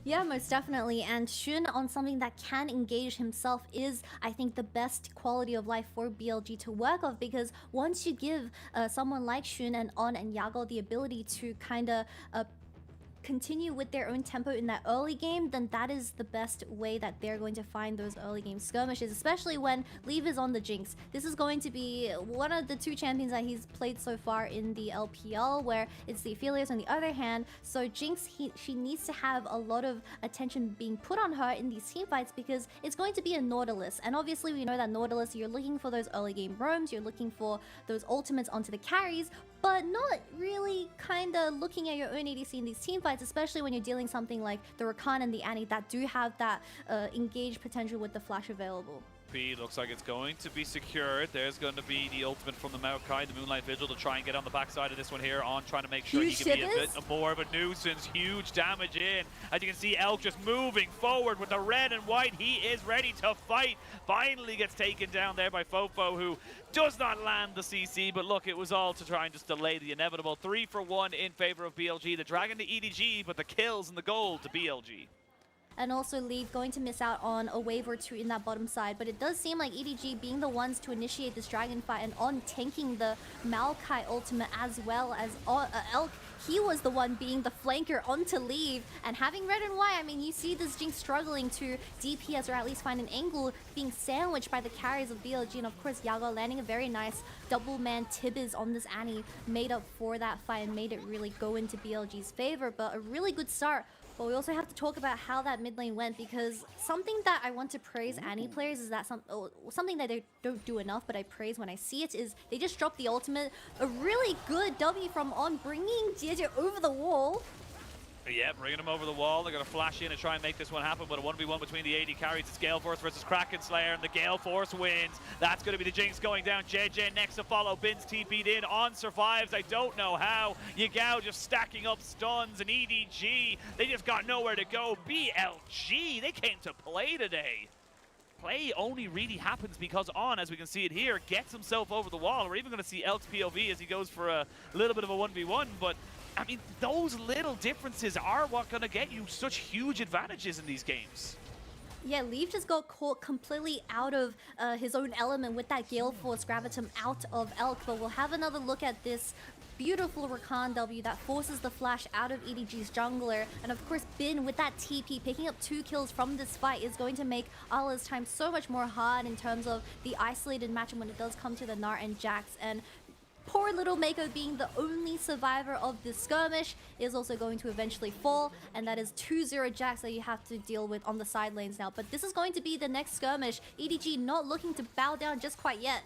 Yeah, most definitely. And Shun on something that can engage himself is, I think, the best quality of life for BLG to work off, because once you give someone like Shun and On and Yago the ability to kind of continue with their own tempo in that early game, then that is the best way that they're going to find those early game skirmishes, especially when Leave is on the Jinx. This is going to be one of the two champions that he's played so far in the LPL, where it's the Aphelios on the other hand. So Jinx, she needs to have a lot of attention being put on her in these team fights, because it's going to be a Nautilus. And obviously we know that Nautilus, you're looking for those early game roams, you're looking for those ultimates onto the carries, but not really kind of looking at your own ADC in these team fights, especially when you're dealing something like the Rakan and the Annie that do have that engaged potential with the flash available. Looks like it's going to be secured. There's going to be the ultimate from the Maokai, the Moonlight Vigil, to try and get on the backside of this one here, on trying to make sure he can be a bit more of a nuisance. Huge damage in. As you can see, Elk just moving forward with the red and white. He is ready to fight. Finally gets taken down there by Fofo, who does not land the CC, but look, it was all to try and just delay the inevitable. 3 for 1 in favor of BLG. The Dragon to EDG, but the kills and the gold to BLG. And also Leave going to miss out on a wave or two in that bottom side. But it does seem like EDG being the ones to initiate this dragon fight, and On tanking the Maokai ultimate as well as Elk. He was the one being the flanker onto Leave, and having red and white, I mean, you see this Jinx struggling to DPS or at least find an angle, being sandwiched by the carries of BLG, and of course Yago landing a very nice double man Tibbers on this Annie, made up for that fight and made it really go into BLG's favor. But a really good start. But we also have to talk about how that mid lane went, because something that I want to praise Annie players is that something that they don't do enough, but I praise when I see it, is they just dropped the ultimate. A really good W from On, bringing JJ over the wall. Yeah, bringing him over the wall. They're going to flash in and try and make this one happen, but a 1v1 between the AD carries. It's Gale Force versus Kraken Slayer, and the Gale Force wins. That's going to be the Jinx going down. JJ next to follow. Bin's TP'd in. On survives. I don't know how. Yagao just stacking up stuns, and EDG, they just got nowhere to go. BLG, they came to play today. Play only really happens because On, as we can see it here, gets himself over the wall. We're even going to see Elk's POV as he goes for a little bit of a 1v1, but I mean, those little differences are what going to get you such huge advantages in these games. Yeah, Leaf just got caught completely out of his own element with that Gale Force Gravitum out of Elk, but we'll have another look at this beautiful Rakan W that forces the flash out of EDG's jungler. And of course, Bin with that TP, picking up 2 kills from this fight is going to make Ala's time so much more hard in terms of the isolated matchup when it does come to the Gnar and Jax. And poor little Mako, being the only survivor of this skirmish, is also going to eventually fall, and that is 2-0 Jax that you have to deal with on the side lanes now. But this is going to be the next skirmish. EDG not looking to bow down just quite yet.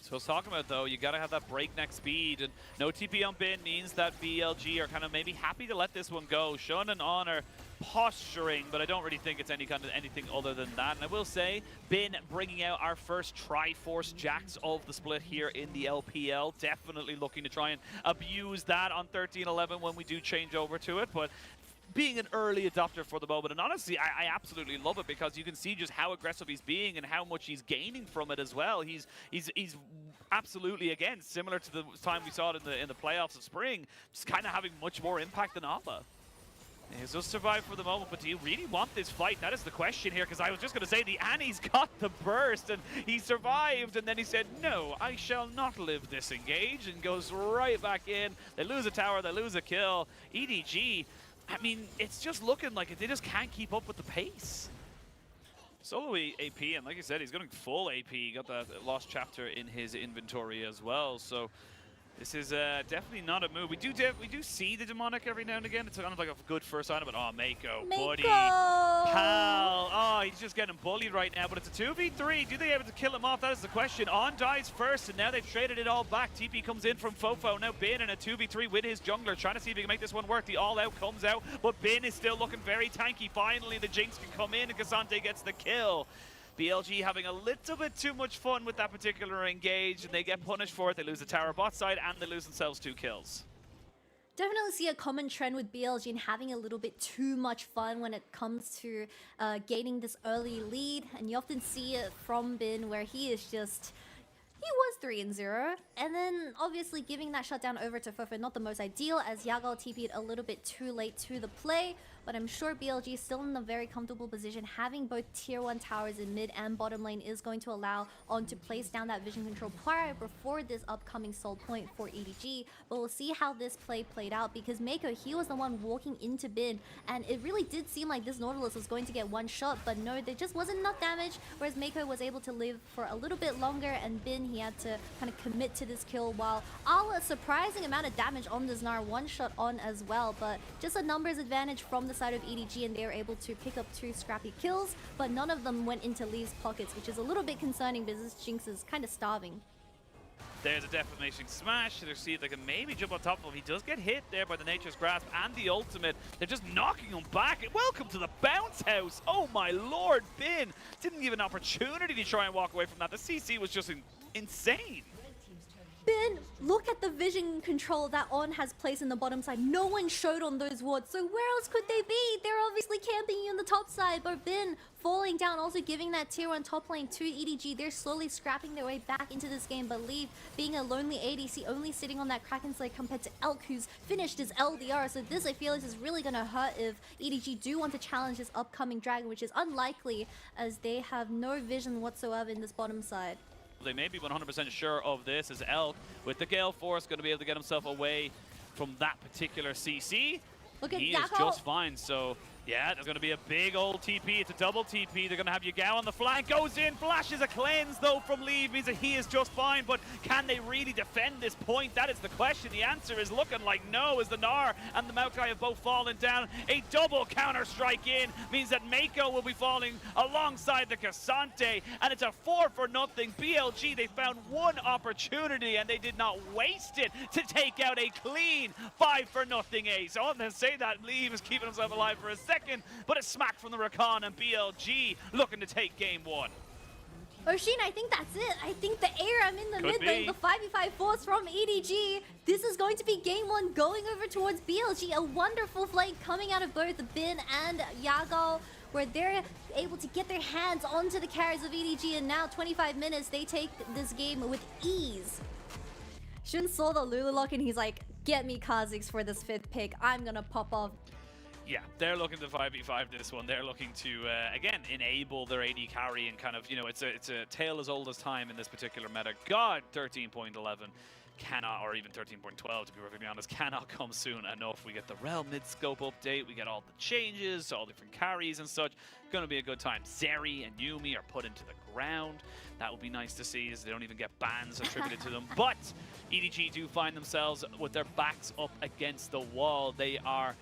So I was talking about, though, you got to have that breakneck speed, and no TP on Bin means that BLG are kind of maybe happy to let this one go. Shun and On are posturing, but I don't really think it's any kind of anything other than that. And I will say, Bin bringing out our first Triforce Jax of the split here in the LPL. Definitely looking to try and abuse that on 13-11 when we do change over to it, but being an early adopter for the moment. And honestly, I absolutely love it, because you can see just how aggressive he's being and how much he's gaining from it as well. He's absolutely, again, similar to the time we saw it in the playoffs of spring, just kind of having much more impact than Alpha. He's just survived for the moment, but do you really want this fight? That is the question here, because I was just going to say the Annie's got the burst, and he survived, and then he said, no, I shall not live this engage, and goes right back in. They lose a tower, they lose a kill. EDG, I mean, it's just looking like they just can't keep up with the pace. Solo AP, and like you said, he's going full AP. He got that lost chapter in his inventory as well, so this is definitely not a move. We do see the demonic every now and again. It's kind of like a good first item, but oh, Mako, buddy, pal. Oh, he's just getting bullied right now, but it's a 2v3. Do they able to kill him off? That is the question. On dies first, and now they've traded it all back. TP comes in from Fofo. Now Bin in a 2v3 with his jungler, trying to see if he can make this one work. The all-out comes out, but Bin is still looking very tanky. Finally, the Jinx can come in, and Cassante gets the kill. BLG having a little bit too much fun with that particular engage, and they get punished for it. They lose the tower bot side, and they lose themselves 2 kills. Definitely see a common trend with BLG in having a little bit too much fun when it comes to gaining this early lead, and you often see it from Bin, where he is just He was 3-0, and then obviously giving that shutdown over to Fofo, not the most ideal, as Yagal TP'd a little bit too late to the play, but I'm sure BLG is still in a very comfortable position. Having both tier 1 towers in mid and bottom lane is going to allow On to place down that vision control prior before this upcoming soul point for EDG, but we'll see how this play played out, because Mako, he was the one walking into Bin, and it really did seem like this Nautilus was going to get one shot, but no, there just wasn't enough damage, whereas Mako was able to live for a little bit longer, and Bin, he had to kind of commit to this kill, while a surprising amount of damage on the Znar, one shot on as well, but just a numbers advantage from the side of EDG, and they were able to pick up 2 scrappy kills, but none of them went into Lee's pockets, which is a little bit concerning because this Jinx is kind of starving. There's a defamation smash. They see if they can maybe jump on top of him. He does get hit there by the Nature's Grasp and the ultimate. They're just knocking him back. Welcome to the bounce house. Oh my lord, Bin didn't give an opportunity to try and walk away from that. The CC was just insane. Bin, look at the vision control that On has placed in the bottom side. No one showed on those wards, so where else could they be? They're obviously camping on the top side, but Bin falling down, also giving that tier 1 top lane to EDG. They're slowly scrapping their way back into this game, but Leaf being a lonely ADC, only sitting on that Kraken Slayer compared to Elk, who's finished his LDR. So this, I feel, is really going to hurt if EDG do want to challenge this upcoming dragon, which is unlikely as they have no vision whatsoever in this bottom side. They may be 100% sure of this, as Elk, with the Gale Force, going to be able to get himself away from that particular CC. Look at he Yako. is just fine, so yeah, there's going to be a big old TP. It's a double TP. They're going to have Yagao on the flank. Goes in, flashes a cleanse, though, from Leave. Means that he is just fine, but can they really defend this point? That is the question. The answer is looking like no, as the Gnar and the Maokai have both fallen down. A double counter-strike in means that Mako will be falling alongside the Cassante, and it's a 4-0. BLG, they found one opportunity, and they did not waste it to take out a clean 5-0 ace. I want to say that Leave is keeping himself alive for a second, but a smack from the Rakan, and BLG looking to take game 1. Oshin, I think that's it. I think the ARAM in the mid lane, the 5v5 force from EDG. This is going to be game 1 going over towards BLG. A wonderful flank coming out of both Bin and Yagal, where they're able to get their hands onto the carries of EDG, and now 25 minutes, they take this game with ease. Shun saw the Lulu lock and he's like, get me Kha'Zix for this 5th pick. I'm gonna pop off. Yeah, they're looking to 5v5 this one. They're looking to, again, enable their AD carry, and kind of, you know, it's a tale as old as time in this particular meta. God, 13.11 cannot, or even 13.12 to be perfectly honest, cannot come soon enough. We get the Realm mid-scope update, we get all the changes, all different carries and such. Gonna be a good time. Zeri and Yuumi are put into the ground. That would be nice to see, as they don't even get bans attributed to them. But EDG do find themselves with their backs up against the wall. They are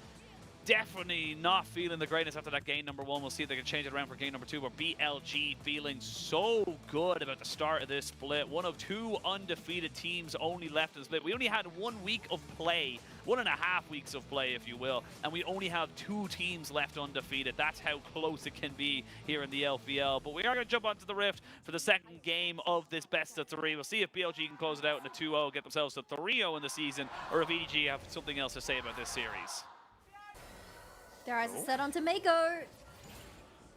definitely not feeling the greatness after that game number 1. We'll see if they can change it around for game number 2, but BLG feeling so good about the start of this split. One of 2 undefeated teams only left in the split. We only had 1 week of play, 1.5 weeks of play, if you will, and we only have 2 teams left undefeated. That's how close it can be here in the LPL. But we are going to jump onto the Rift for the second game of this best of 3. We'll see if BLG can close it out in a 2-0, get themselves to 3-0 in the season, or if EDG have something else to say about this series. Their eyes are set onto Mako.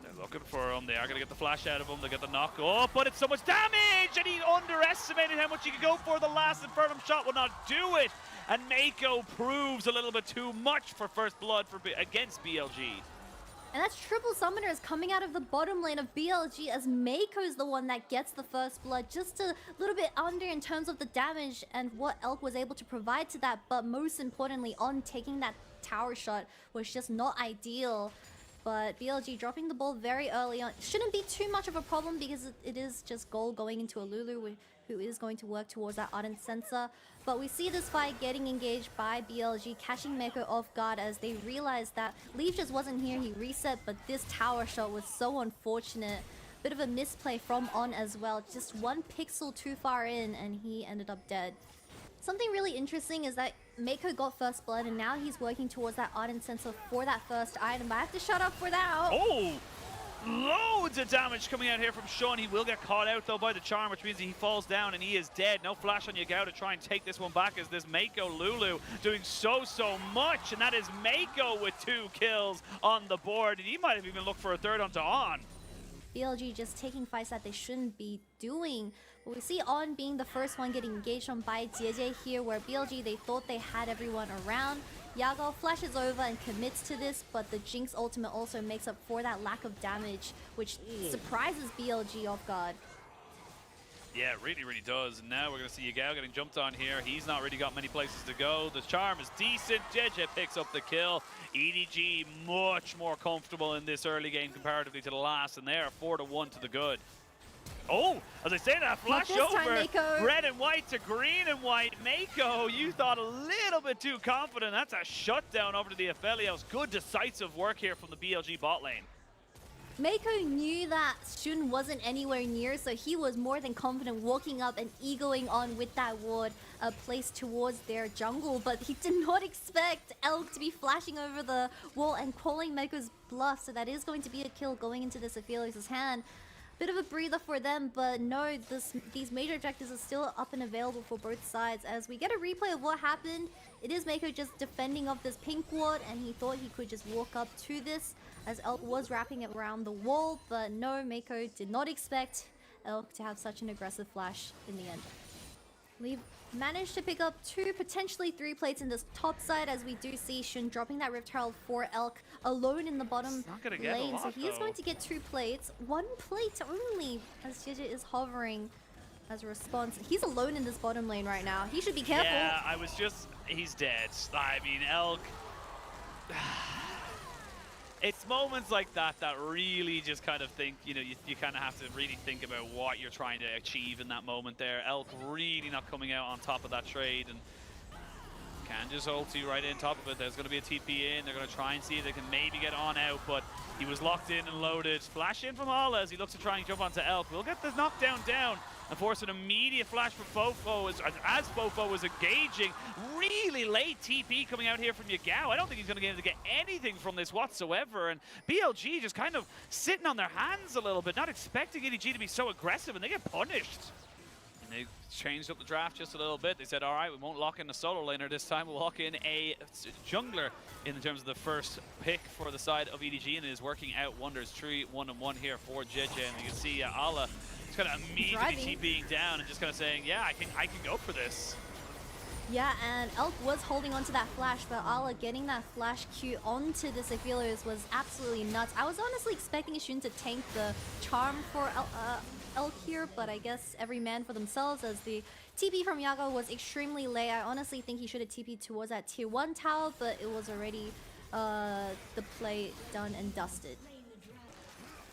They're looking for him. They are going to get the flash out of him. They get the knock. Oh, but it's so much damage! And he underestimated how much he could go for. The last Infernum shot will not do it. And Mako proves a little bit too much for first blood against BLG. And that's triple summoners coming out of the bottom lane of BLG, as Mako's the one that gets the first blood, just a little bit under in terms of the damage and what Elk was able to provide to that, but most importantly, On taking that tower shot was just not ideal. But BLG dropping the ball very early on shouldn't be too much of a problem, because it is just gold going into a Lulu who is going to work towards that Ardent Sensor. But we see this fight getting engaged by BLG, catching Mako off guard as they realize that Leaf just wasn't here. He reset, but this tower shot was so unfortunate. Bit of a misplay from On as well. Just 1 pixel too far in and he ended up dead. Something really interesting is that Mako got first blood, and now he's working towards that Ardent Sensor for that first item. I have to shut up for that. Oh! Loads of damage coming out here from Sean. He will get caught out though by the charm, which means he falls down and he is dead. No flash on Yagao to try and take this one back, as this Mako Lulu doing so much, and that is Mako with 2 kills on the board. And he might have even looked for a third onto On. BLG just taking fights that they shouldn't be doing. But we see On being the first one getting engaged on by JJ here, where BLG, they thought they had everyone around. Yago flashes over and commits to this, but the Jinx ultimate also makes up for that lack of damage, which surprises BLG off guard. Yeah, it really, really does. And now we're going to see Yagao getting jumped on here. He's not really got many places to go. The charm is decent. JJ picks up the kill. EDG much more comfortable in this early game comparatively to the last, and they are 4-1 to the good. Oh, as I say that, flash over. Time, red and white to green and white. Mako, you thought a little bit too confident. That's a shutdown over to the Aphelios. Good decisive work here from the BLG bot lane. Mako knew that Shun wasn't anywhere near, so he was more than confident walking up and egoing on with that ward placed towards their jungle, but he did not expect Elk to be flashing over the wall and calling Mako's bluff, so that is going to be a kill going into this Aphelios' hand. Bit of a breather for them, but no, these major objectives are still up and available for both sides. As we get a replay of what happened, it is Mako just defending off this pink ward, and he thought he could just walk up to this as Elk was wrapping it around the wall, but no, Mako did not expect Elk to have such an aggressive flash in the end. We've managed to pick up 2, potentially 3 plates in this top side, as we do see Shun dropping that Rift Herald for Elk alone in the bottom lane. So he is going to get 2 plates, 1 plate only, as JJ is hovering as a response. He's alone in this bottom lane right now. He should be careful. Yeah, he's dead. I mean, Elk. It's moments like that that really just kind of think, you know, you kind of have to really think about what you're trying to achieve in that moment there. Elk really not coming out on top of that trade, and can just ulti right in top of it. There's going to be a TP in. They're going to try and see if they can maybe get on out, but he was locked in and loaded. Flash in from Hala as he looks to try and jump onto Elk. We'll get this knockdown down and force an immediate flash for Fofo as Fofo was engaging. Really late TP coming out here from Yagao. I don't think he's going to be able to get anything from this whatsoever. And BLG just kind of sitting on their hands a little bit, not expecting EDG to be so aggressive, and they get punished. And they changed up the draft just a little bit. They said, all right, we won't lock in a solo laner this time. We'll lock in a jungler in terms of the first pick for the side of EDG, and it is working out wonders. 3-1-1 here for JJ, and you can see Ala just kind of immediately TPing down and just kind of saying, yeah, I can go for this. Yeah, and Elk was holding on to that flash, but Ala getting that flash Q onto this Aphelios was absolutely nuts. I was honestly expecting Shun to tank the charm for Elk here, but I guess every man for themselves, as the TP from Yago was extremely late. I honestly think he should have TP'd towards that tier 1 tower, but it was already the play done and dusted.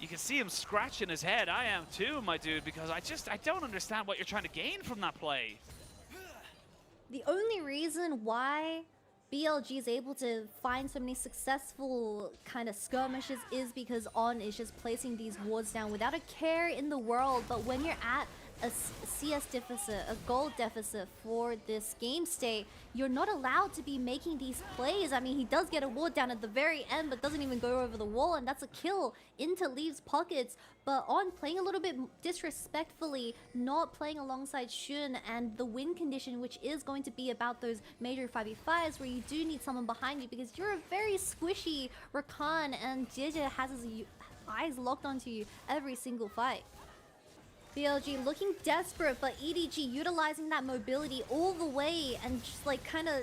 You can see him scratching his head. I am too, my dude, because I don't understand what you're trying to gain from that play. The only reason why BLG is able to find so many successful kind of skirmishes is because On is just placing these wards down without a care in the world. But when you're at a CS deficit, a gold deficit for this game state, you're not allowed to be making these plays. I mean, he does get a ward down at the very end, but doesn't even go over the wall, and that's a kill into Leaves' pockets. But On playing a little bit disrespectfully, not playing alongside Shun, and the win condition, which is going to be about those major 5v5s where you do need someone behind you because you're a very squishy Rakan, and JJ has his eyes locked onto you every single fight. BLG looking desperate, but EDG utilizing that mobility all the way and just like kind of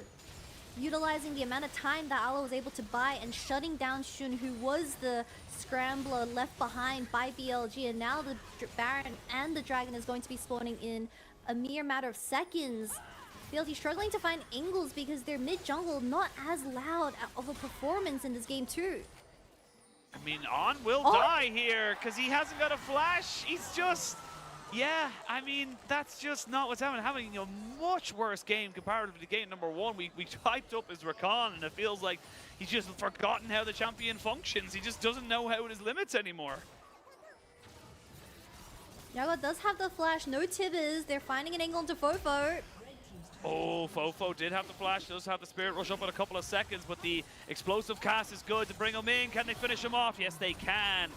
utilizing the amount of time that Ala was able to buy and shutting down Shun, who was the scrambler left behind by BLG, and now the Baron and the Dragon is going to be spawning in a mere matter of seconds. BLG struggling to find angles because their mid-jungle not as loud of a performance in this game too. I mean, On will die here because he hasn't got a flash. He's just... Yeah, I mean, that's just not what's happening. Having a much worse game comparatively to game number 1. We hyped up his Rakan, and it feels like he's just forgotten how the champion functions. He just doesn't know how his limits anymore. Yago does have the flash, no Tibbers. They're finding an angle into Fofo. Oh, Fofo did have the flash, does have the Spirit Rush up in a couple of seconds, but the explosive cast is good to bring him in. Can they finish him off? Yes, they can.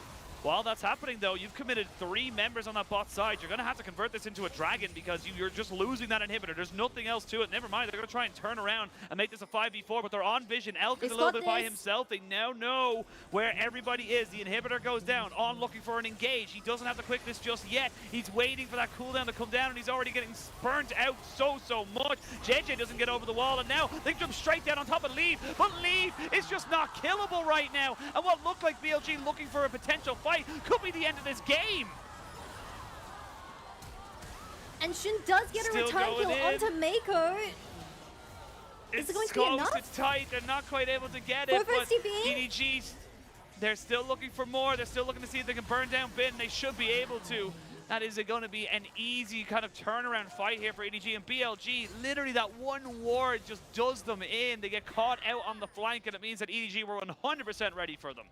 While that's happening, though, you've committed 3 members on that bot side. You're going to have to convert this into a dragon because you're just losing that inhibitor. There's nothing else to it. Never mind, they're going to try and turn around and make this a 5v4, but they're on vision. Elk is a little bit by himself. They now know where everybody is. The inhibitor goes down. On looking for an engage. He doesn't have the quickness just yet. He's waiting for that cooldown to come down, and he's already getting burnt out so much. JJ doesn't get over the wall, and now they jump straight down on top of Leave, but Leave is just not killable right now. And what looked like BLG looking for a potential fight could be the end of this game. And Shun does get a return kill onto Mako. Is it going to be enough? It's tight. They're not quite able to get it, but EDG, they're still looking for more. They're still looking to see if they can burn down Bin. They should be able to. That is going to be an easy kind of turnaround fight here for EDG and BLG. Literally, that one ward just does them in. They get caught out on the flank, and it means that EDG were 100% ready for them.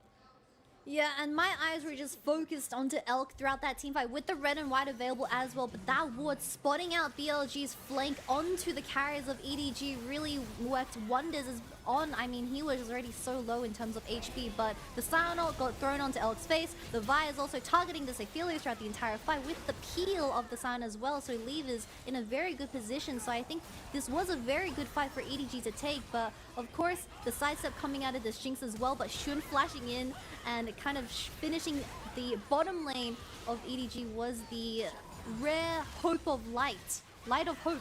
Yeah, and my eyes were just focused onto Elk throughout that teamfight with the red and white available as well. But that ward spotting out BLG's flank onto the carriers of EDG really worked wonders. As I mean, he was already so low in terms of HP, but the Sensational got thrown onto Elk's face. The Vi is also targeting the Ophelia throughout the entire fight with the peel of the Sensational as well. So Leave is in a very good position. So I think this was a very good fight for EDG to take. But of course, the sidestep coming out of this Jinx as well, but Shun flashing in and kind of finishing the bottom lane of EDG was the rare hope of light of hope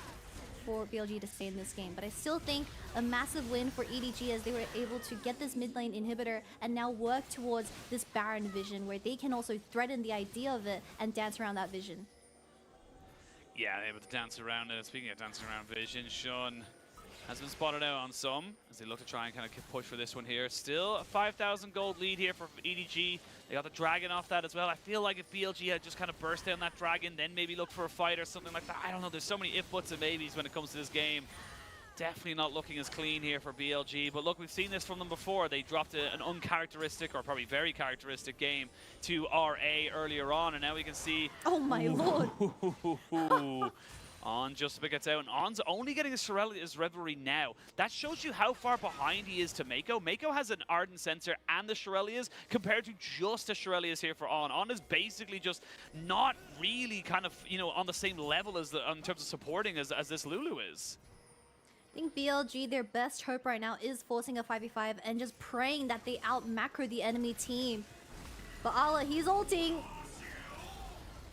for BLG to stay in this game. But I still think a massive win for EDG as they were able to get this mid lane inhibitor and now work towards this Baron vision where they can also threaten the idea of it and dance around that vision. Yeah, able to dance around it. Speaking of dancing around vision, Shun has been spotted out on some as they look to try and kind of push for this one here. Still a 5,000 gold lead here for EDG. They got the dragon off that as well. I feel like if BLG had just kind of burst down that dragon, then maybe look for a fight or something like that. I don't know. There's so many if, buts, and maybes when it comes to this game. Definitely not looking as clean here for BLG. But look, we've seen this from them before. They dropped an uncharacteristic, or probably very characteristic game to RA earlier on. And now we can see... Oh my lord! On just about gets out, and On's only getting his Shurelya's Revelry now. That shows you how far behind he is to Mako. Mako has an Ardent Sensor and the Shurelya's compared to just the Shurelya's here for On. On is basically just not really kind of, you know, on the same level as in terms of supporting as this Lulu is. I think BLG, their best hope right now is forcing a 5v5 and just praying that they out-macro the enemy team. But Allah, he's ulting.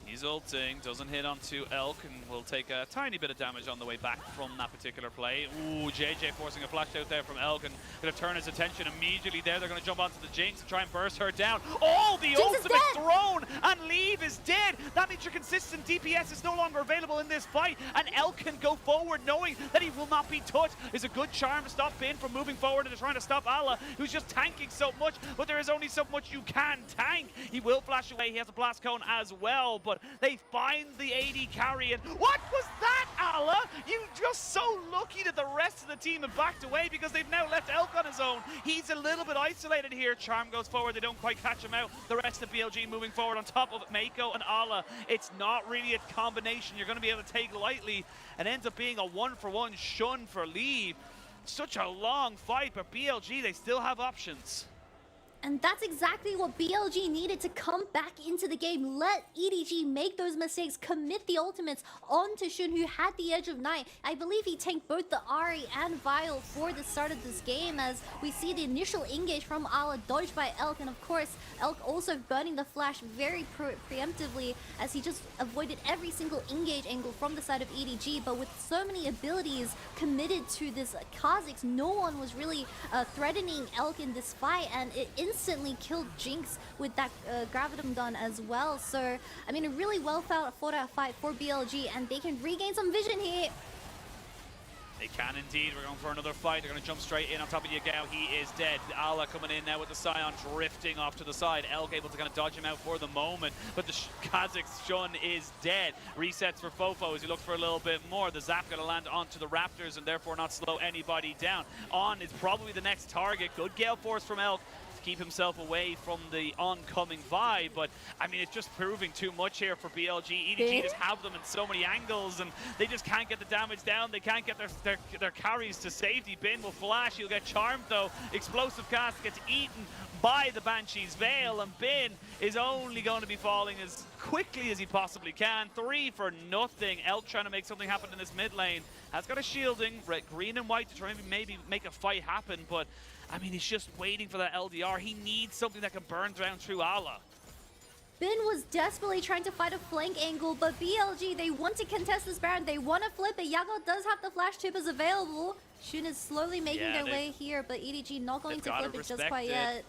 He's ulting, doesn't hit onto Elk, and will take a tiny bit of damage on the way back from that particular play. Ooh, JJ forcing a flash out there from Elk, and going to turn his attention immediately there. They're going to jump onto the Jinx and try and burst her down. Oh, the ultimate thrown, and Leave is dead. That means your consistent DPS is no longer available in this fight, and Elk can go forward knowing that he will not be touched. Is a good charm to stop Bin from moving forward and trying to stop Allah, who's just tanking so much, but there is only so much you can tank. He will flash away. He has a blast cone as well, but they find the AD carry, and what was that, Allah? You just so lucky that the rest of the team have backed away because they've now left Elk on his own. He's a little bit isolated here. Charm goes forward. They don't quite catch him out. The rest of BLG moving forward on top of Mako and Allah. It's not really a combination you're going to be able to take lightly, and ends up being a 1-for-1 Shun for Leave. Such a long fight, but BLG, they still have options. And that's exactly what BLG needed to come back into the game. Let EDG make those mistakes, commit the ultimates onto Shun, who had the Edge of Night. I believe he tanked both the Ahri and Vile for the start of this game, as we see the initial engage from Allah dodged by Elk, and of course, Elk also burning the flash very preemptively as he just avoided every single engage angle from the side of EDG. But with so many abilities committed to this Kha'Zix, no one was really threatening Elk in this fight, and it instantly killed Jinx with that Gravitum gun as well. So, I mean, a really well fought out fight for BLG, and they can regain some vision here. They can indeed. We're going for another fight. They're going to jump straight in on top of Yagao. He is dead. Allah coming in now with the Scion drifting off to the side. Elk able to kind of dodge him out for the moment, but the Kha'Zix Shun is dead. Resets for Fofo as he looks for a little bit more. The Zap going to land onto the Raptors and therefore not slow anybody down. On is probably the next target. Good Gale Force from Elk. keep himself away from the oncoming vibe. But I mean, it's just proving too much here for BLG. EDG just have them in so many angles, and they just can't get the damage down. They can't get their carries to safety. Bin will flash. He'll get charmed though. Explosive Cast gets eaten by the Banshee's Veil, and Bin is only going to be falling as quickly as he possibly can. 3 for nothing. Elk trying to make something happen in this mid lane. Has got a shielding, green and white to try and maybe make a fight happen, but I mean, he's just waiting for that LDR. He needs something that can burn down through Allah. Bin was desperately trying to fight a flank angle, but BLG, they want to contest this Baron. They want to flip it. Yago does have the flash tippers available. Shun is slowly making their way here, but EDG not going to flip it just quite yet.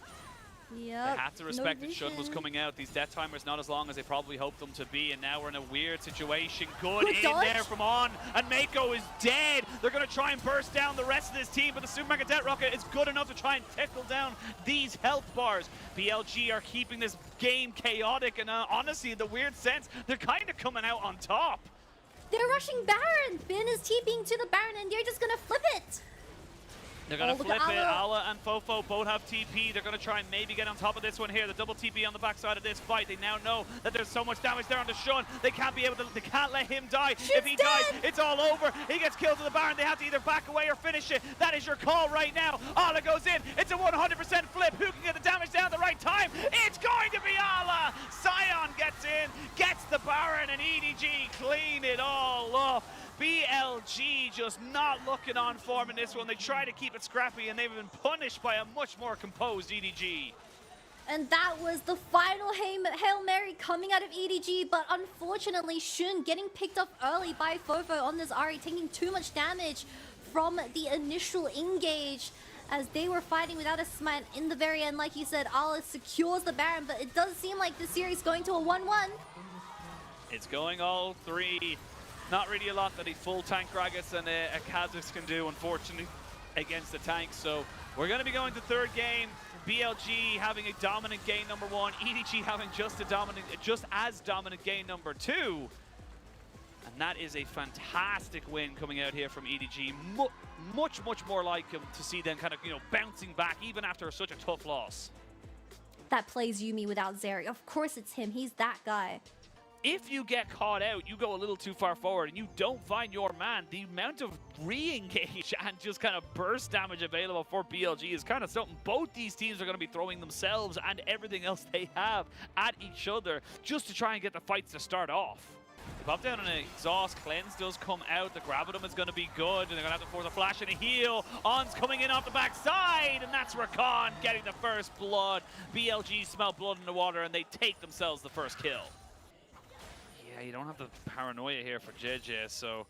Yep. They have to respect it. Shun was coming out. These death timers not as long as they probably hoped them to be, and now we're in a weird situation. Good in there from On, and Mako is dead. They're going to try and burst down the rest of this team, but the Super Mega Death Rocket is good enough to try and tickle down these health bars. BLG are keeping this game chaotic, and honestly, in the weird sense, they're kind of coming out on top. They're rushing Baron. Bin is TPing to the Baron, and they're just going to flip it. They're going to flip it. Ala and Fofo both have TP. They're going to try and maybe get on top of this one here. The double TP on the backside of this fight. They now know that there's so much damage there on the Shun. They can't let him die. If he dies, it's all over. He gets killed to the Baron. They have to either back away or finish it. That is your call right now. Ala goes in. It's a 100% flip. Who can get the damage down at the right time? It's going to be Ala. Sion gets in, gets the Baron, and EDG clean it all up. BLG just not looking on form in this one. They try to keep it scrappy, and they've been punished by a much more composed EDG. And that was the final Hail Mary coming out of EDG, but unfortunately Shun getting picked up early by Fofo on this Ahri, taking too much damage from the initial engage as they were fighting without a smite in the very end. Like you said, Alice secures the Baron, but it does seem like the series going to a 1-1. It's going all three. Not really a lot that a full tank Gragas and a Kha'Zix can do, unfortunately, against the tanks. So we're going to be going to third game. BLG having a dominant game number 1. EDG having just as dominant game number 2. And that is a fantastic win coming out here from EDG. Much more like him to see them kind of, bouncing back even after such a tough loss. That plays Yuumi without Zeri. Of course it's him. He's that guy. If you get caught out, you go a little too far forward and you don't find your man, the amount of re-engage and just kind of burst damage available for BLG is kind of something. Both these teams are going to be throwing themselves and everything else they have at each other just to try and get the fights to start off. They pop down an exhaust. Cleanse does come out. The Gravitum is going to be good, and they're going to have to force a flash and a heal. On's coming in off the backside, and that's Rakan getting the first blood. BLG smell blood in the water, and they take themselves the first kill. Yeah, you don't have the paranoia here for JJ, so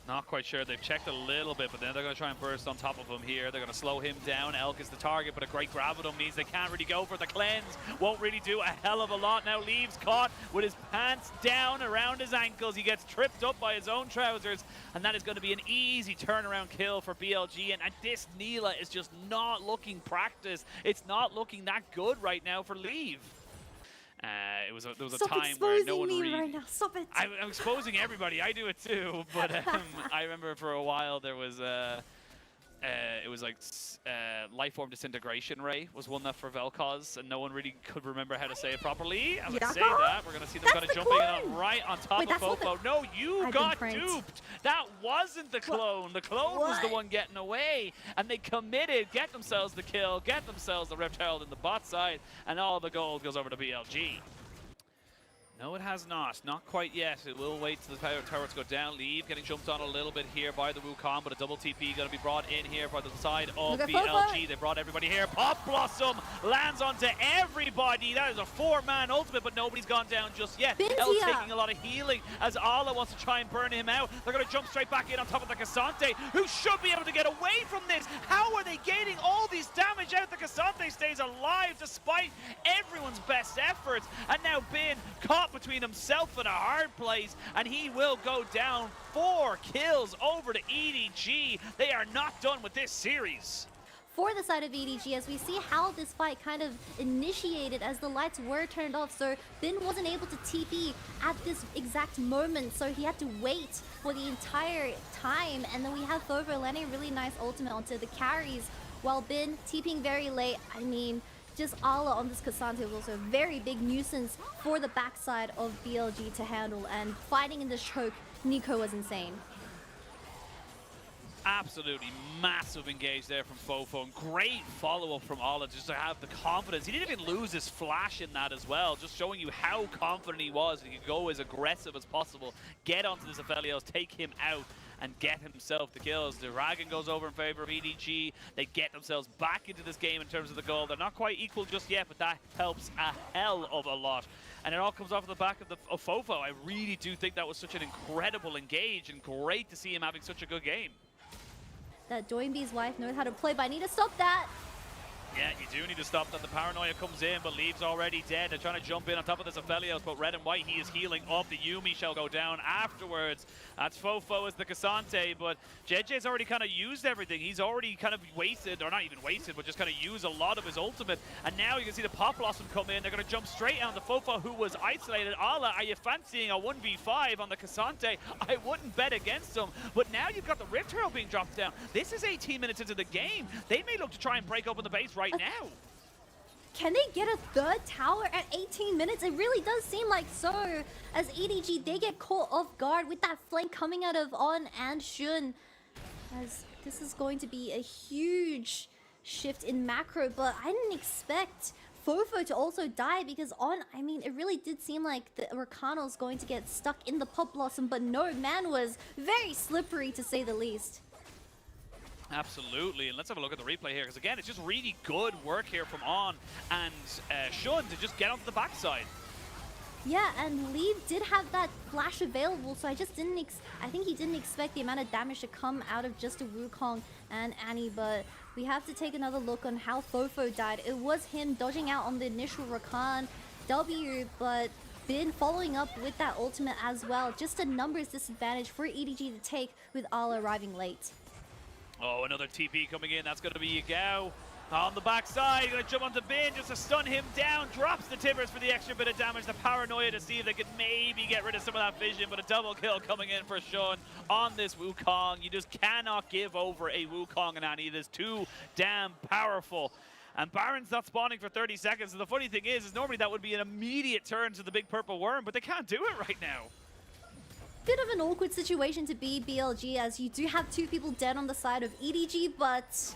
not quite sure. They've checked a little bit, but then they're going to try and burst on top of him here. They're going to slow him down. Elk is the target, but a great Gravitum means they can't really go for the cleanse. Won't really do a hell of a lot. Now Leaves caught with his pants down around his ankles. He gets tripped up by his own trousers, and that is going to be an easy turnaround kill for BLG. And this Neela is just not looking practiced. It's not looking that good right now for Leave. There was a time where no one really... right now. Stop it. I'm exposing everybody. I do it too. But I remember for a while there was it was like Lifeform Disintegration Ray was one that for Vel'Koz, and no one really could remember how to say it properly. I would say that. We're going to see them kind of jumping in right on top of Fofo. No, you got duped. That wasn't the clone. The clone was the one getting away, and they committed, get themselves the kill, get themselves the Reptile in the bot side, and all the gold goes over to BLG. No, it has not. Not quite yet. It will wait till the turrets go down. Leave getting jumped on a little bit here by the Wukong, but a double TP going to be brought in here by the side of BLG. They brought everybody here. Pop Blossom lands onto everybody. That is a 4-man ultimate, but nobody's gone down just yet. El's taking a lot of healing as Ala wants to try and burn him out. They're going to jump straight back in on top of the Cassante, who should be able to get away from this. How are they gaining all these damage out? The Cassante stays alive despite everyone's best efforts. And now Bin caught between himself and a hard place, and he will go down. 4 kills over to EDG. They are not done with this series. For the side of EDG, as we see how this fight kind of initiated as the lights were turned off, so Bin wasn't able to TP at this exact moment, so he had to wait for the entire time. And then we have Fofo landing a really nice ultimate onto the carries, while Bin TPing very late. I mean, just Ala on this Cassante was also a very big nuisance for the backside of BLG to handle, and fighting in this choke, Nico was insane. Absolutely massive engage there from Fofo, and great follow-up from Ola just to have the confidence. He didn't even lose his flash in that as well, just showing you how confident he was. He could go as aggressive as possible, get onto this Aphelios, take him out, and get himself the kills. The Dragon goes over in favor of EDG. They get themselves back into this game in terms of the goal. They're not quite equal just yet, but that helps a hell of a lot. And it all comes off the back of Fofo. I really do think that was such an incredible engage, and great to see him having such a good game. That Doinby's wife knows how to play, but I need to stop that. Yeah, you do need to stop that. The paranoia comes in, but Leave's already dead. They're trying to jump in on top of this Aphelios, but red and white, he is healing up. The Yuumi shall go down afterwards. That's Fofo as the Cassante, but JJ's already kind of used everything. He's already kind of wasted, or not even wasted, but just kind of used a lot of his ultimate. And now you can see the Pop Blossom come in. They're going to jump straight on the Fofo, who was isolated. Ala, are you fancying a 1v5 on the Cassante? I wouldn't bet against him, but now you've got the Rift Hero being dropped down. This is 18 minutes into the game. They may look to try and break open the base right now. Can they get a third tower at 18 minutes? It really does seem like so. As EDG, they get caught off guard with that flank coming out of On and Shun. As this is going to be a huge shift in macro, but I didn't expect Fofo to also die because On, I mean, it really did seem like the Rakano's going to get stuck in the Pop Blossom, but no, man was very slippery to say the least. Absolutely, and let's have a look at the replay here, because again, it's just really good work here from On and Shun to just get onto the backside. Yeah, and Leave did have that flash available, so I just didn't I think he didn't expect the amount of damage to come out of just a Wukong and Annie, but we have to take another look on how Fofo died. It was him dodging out on the initial Rakan W, but been following up with that ultimate as well. Just a numbers disadvantage for EDG to take with Ala arriving late. Oh, another TP coming in. That's going to be Yagao on the backside. Going to jump onto Bin just to stun him down. Drops the Timbers for the extra bit of damage. The paranoia to see if they could maybe get rid of some of that vision. But a double kill coming in for Shun on this Wukong. You just cannot give over a Wukong and Annie. It is too damn powerful. And Baron's not spawning for 30 seconds. And the funny thing is normally that would be an immediate turn to the big purple worm, but they can't do it right now. Bit of an awkward situation to be BLG, as you do have two people dead on the side of EDG, but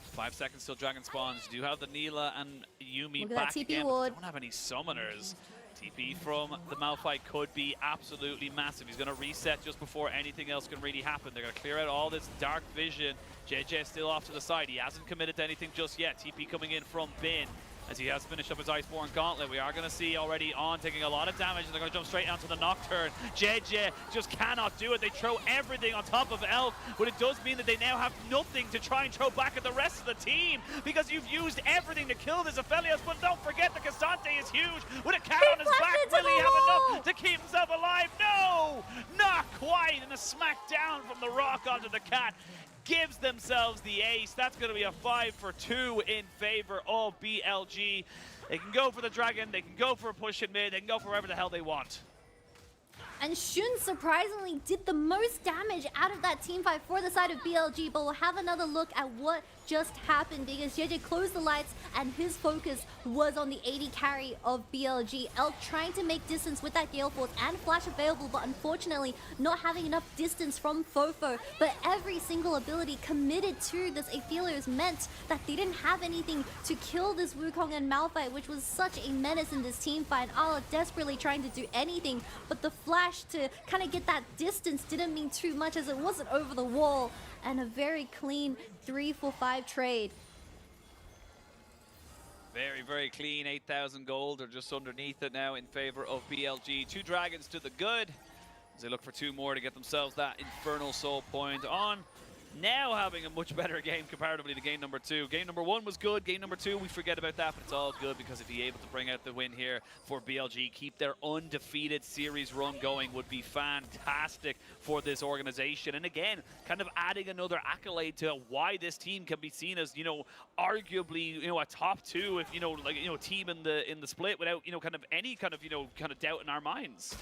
5 seconds till Dragon spawns. You do have the Neela and Yuumi look at back that TP again, ward. but don't have any summoners. TP from the Malphite could be absolutely massive. He's going to reset just before anything else can really happen. They're going to clear out all this dark vision. JJ is still off to the side. He hasn't committed to anything just yet. TP coming in from Bin, as he has finished up his Iceborne Gauntlet. We are going to see already On taking a lot of damage, and they're going to jump straight onto the Nocturne. JJ just cannot do it. They throw everything on top of Elf, but it does mean that they now have nothing to try and throw back at the rest of the team, because you've used everything to kill this Aphelios. But don't forget, the Cassante is huge. With a cat on his back, will he have enough to keep himself alive? No! Not quite! And a smack down from the rock onto the cat gives themselves the ace. That's going to be a 5 for 2 in favor of BLG. They can go for the Dragon, they can go for a push in mid, they can go for wherever the hell they want. And Shun surprisingly did the most damage out of that team fight for the side of BLG, but we'll have another look at what just happened, because JJ closed the lights and his focus was on the AD carry of BLG. Elk trying to make distance with that Gale Force and flash available, but unfortunately not having enough distance from Fofo. But every single ability committed to this Aphelios meant that they didn't have anything to kill this Wukong and Malphite, which was such a menace in this team fight. Ala desperately trying to do anything, but the flash to kind of get that distance didn't mean too much, as it wasn't over the wall. And a very clean 3-for-5 trade. Very, very clean. 8,000 gold, or just underneath it now, in favor of BLG. 2 Dragons to the good, as they look for 2 more to get themselves that Infernal Soul point. On now having a much better game comparatively to game number 2. Game number 1 was good. Game number 2, we forget about that, but it's all good, because if you're able to bring out the win here for BLG, keep their undefeated series run going, would be fantastic for this organization. And again, kind of adding another accolade to why this team can be seen as, you know, arguably, you know, a top 2, if, you know, like, you know, team in the split, without, you know, kind of any kind of, you know, kind of doubt in our minds.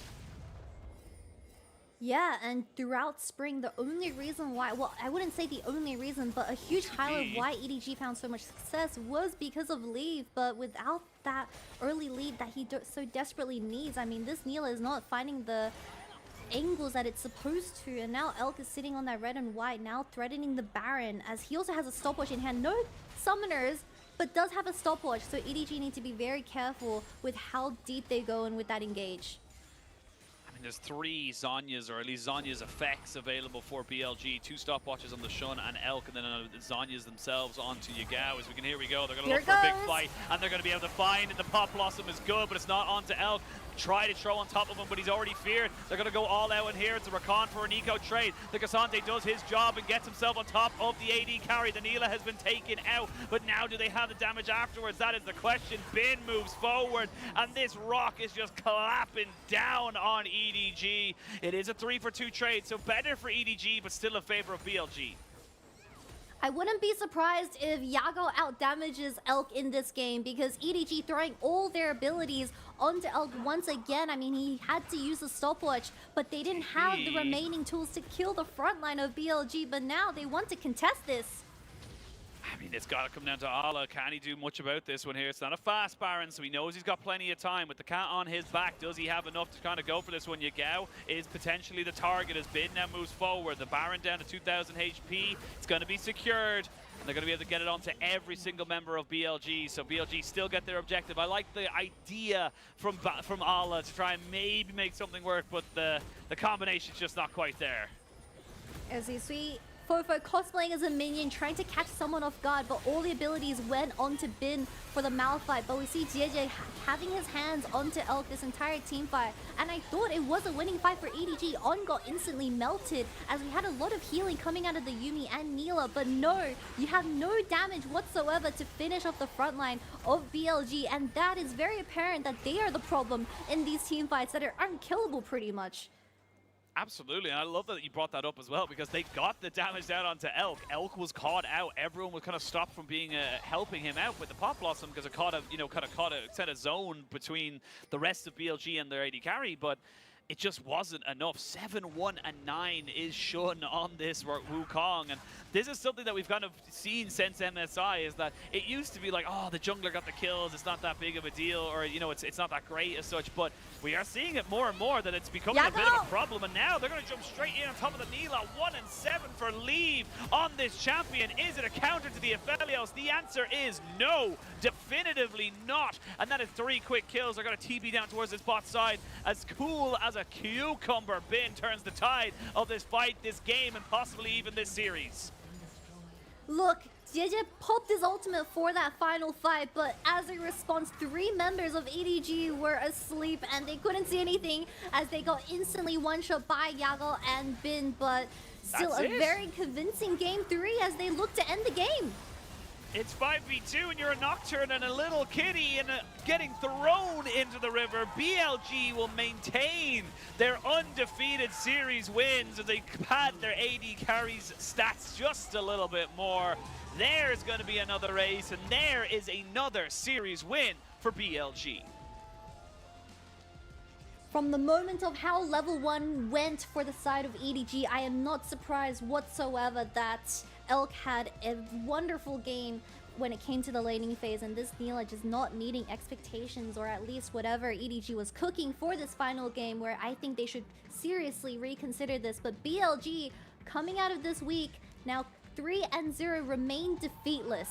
Yeah, and throughout spring, the only reason why, well, I wouldn't say the only reason, but a huge highlight of why EDG found so much success was because of leave. But without that early lead that he so desperately needs, I mean, this Neela is not finding the angles that it's supposed to. And now Elk is sitting on that red and white, now threatening the Baron, as he also has a stopwatch in hand. No summoners, but does have a stopwatch. So EDG need to be very careful with how deep they go in with that engage. There's 3 Zhonya's, or at least Zhonya's effects available for BLG. 2 stopwatches on the Shun and Elk, and then Zhonya's themselves onto Yagao. As we can, here we go. They're going to look for a big fight, and they're going to be able to find it. The Pop Blossom is good, but it's not onto Elk. Try to throw on top of him, but he's already feared. They're going to go all out in here. It's a Rakan for an eco trade. The Cassante does his job and gets himself on top of the AD carry. The Neela has been taken out, but now do they have the damage afterwards? That is the question. Bin moves forward, and this rock is just clapping down on EDG. It is a 3-for-2 trade, so better for EDG, but still in favor of BLG. I wouldn't be surprised if Yago outdamages Elk in this game, because EDG throwing all their abilities onto Elk once again. I mean, he had to use a stopwatch, but they didn't have the remaining tools to kill the front line of BLG, but now they want to contest this. I mean, it's got to come down to Allah. Can he do much about this one here? It's not a fast Baron, so he knows he's got plenty of time. With the cat on his back, does he have enough to kind of go for this one? Yagao is potentially the target as Bin now moves forward. The Baron down to 2,000 HP. It's going to be secured. And they're going to be able to get it onto every single member of BLG. So BLG still get their objective. I like the idea from Allah to try and maybe make something work, but the combination's just not quite there. As you see, Fofo cosplaying as a minion, trying to catch someone off guard, but all the abilities went onto Bin for the Malphite. But we see JJ having his hands onto Elk this entire team fight. And I thought it was a winning fight for EDG. On got instantly melted, as we had a lot of healing coming out of the Yuumi and Neela. But no, you have no damage whatsoever to finish off the front line of BLG. And that is very apparent that they are the problem in these team fights that are unkillable pretty much. Absolutely, and I love that you brought that up as well, because they got the damage down onto Elk. Elk was caught out. Everyone was kind of stopped from being helping him out with the Pop Blossom, because it caught set a zone between the rest of BLG and their AD carry, but it just wasn't enough. 7-1 and 9 is Shun on this Wukong, and this is something that we've kind of seen since MSI, is that it used to be like, oh, the jungler got the kills, it's not that big of a deal, or it's not that great as such, but we are seeing it more and more that it's becoming a bit of a problem, and now they're going to jump straight in on top of the Neela. 1 and 7 for leave on this champion. Is it a counter to the Aphelios? The answer is no, definitively not, and that is 3 quick kills. They're going to TP down towards this bot side. As cool as a cucumber, Bin turns the tide of this fight, this game, and possibly even this series. Look, JJ popped his ultimate for that final fight, but as a response, 3 members of EDG were asleep and they couldn't see anything, as they got instantly one-shot by Yago and Bin, but still a very convincing game 3 as they look to end the game. It's 5v2 and you're a Nocturne and a little kitty and getting thrown into the river. BLG will maintain their undefeated series wins as they pad their AD carries stats just a little bit more. There's going to be another ace, and there is another series win for BLG. From the moment of how level 1 went for the side of EDG, I am not surprised whatsoever that Elk had a wonderful game when it came to the laning phase, and this Neela just not meeting expectations, or at least whatever EDG was cooking for this final game, where I think they should seriously reconsider this. But BLG, coming out of this week, now 3-0, remain defeatless.